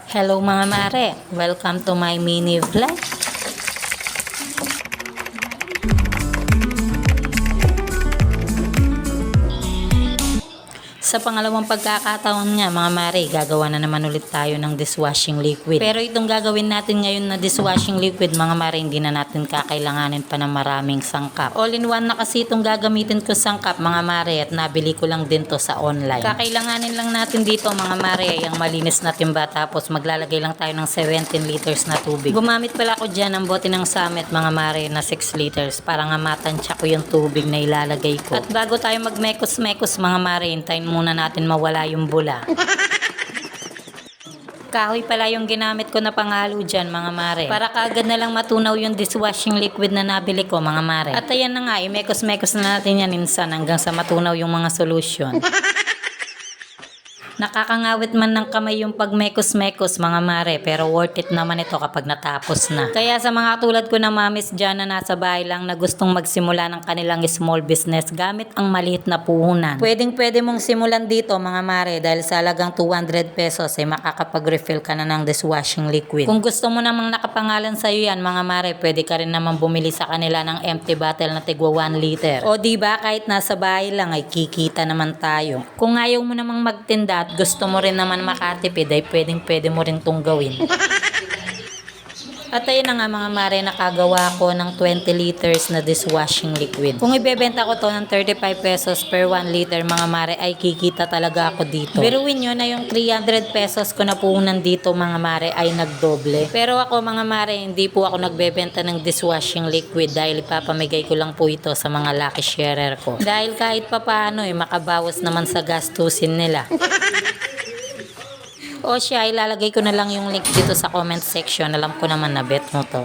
Hello mga mare, welcome to my mini vlog. Sa pangalawang pagkakataon nga mga mare, gagawa na naman ulit tayo ng dishwashing liquid. Pero itong gagawin natin ngayon na dishwashing liquid mga mare, hindi na natin kakailanganin pa ng maraming sangkap. All-in-one na kasi itong gagamitin ko sangkap mga mare at nabili ko lang din to sa online. Kakailanganin lang natin dito mga mare ay ang malinis na timba, tapos maglalagay lang tayo ng 17 liters na tubig. Gumamit pala ako dyan ng bote ng Summit mga mare na 6 liters para nga matansya ko yung tubig na ilalagay ko. At bago tayo magmekos-mekos mga mare, hintayin muna natin mawala yung bula. Kahoy pala yung ginamit ko na panghalo dyan mga mare, para kaagad na lang matunaw yung dishwashing liquid na nabili ko mga mare. At ayan na nga, imekos-mekos na natin yan minsan hanggang sa matunaw yung mga solusyon. Nakakangawit man ng kamay yung pagmekos-mekos mga mare, pero worth it naman ito kapag natapos na. Kaya sa mga tulad ko na mamis dyan na nasa bahay lang na gustong magsimula ng kanilang small business gamit ang maliit na puhunan, pwede mong simulan dito mga mare, dahil sa halagang 200 pesos ay makakapag-refill ka na ng dishwashing liquid. Kung gusto mo namang nakapangalan sa'yo yan mga mare, pwede ka rin naman bumili sa kanila ng empty bottle na tigwa 1 liter. O diba, kahit nasa bahay lang ay kikita naman tayo. Kung ayaw mo namang magtinda at gusto mo rin naman makatipid, ay pwede mo rin tong gawin. At ayun na nga mga mare, nakagawa ko ng 20 liters na dishwashing liquid. Kung ibebenta ko to ng 35 pesos per 1 liter mga mare, ay kikita talaga ako dito. Biruin nyo na yung 300 pesos ko na puhunan dito mga mare ay nagdoble. Pero ako mga mare, hindi po ako nagbebenta ng dishwashing liquid dahil ipapamigay ko lang po ito sa mga lucky sharer ko. Dahil kahit papaano makabawas naman sa gastusin nila. O siya, ilalagay ko na lang yung link dito sa comment section. Alam ko naman na bet mo to.